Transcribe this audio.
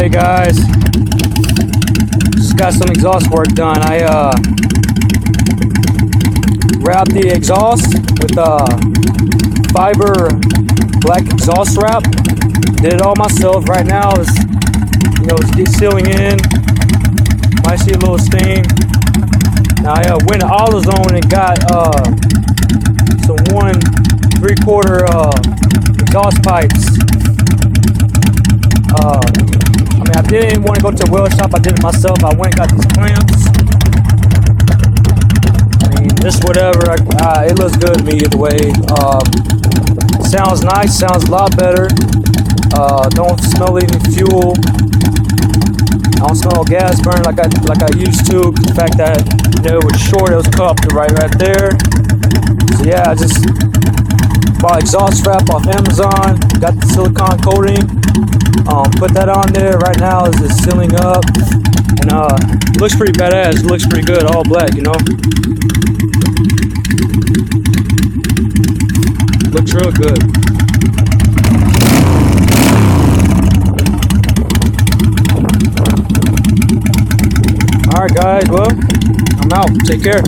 Hey guys, just got some exhaust work done. I wrapped the exhaust with fiber black exhaust wrap. Did it all myself. Right now it's it's sealing in. Might see a little stain. Now I went to AutoZone and got some 1 3/4 exhaust pipes. I didn't want to go to a weld shop. I did it myself. I went and got these clamps. Just whatever. It looks good to me either way. Sounds nice. Sounds a lot better. Don't smell any fuel. I don't smell gas burn like I used to. The fact that it was short, it was cupped right there. So yeah, I just bought exhaust wrap off Amazon. Got the silicone coating. Put that on there. Right now is just sealing up, and it looks pretty badass. It looks pretty good, all black, Looks real good. Alright guys, well, I'm out. Take care.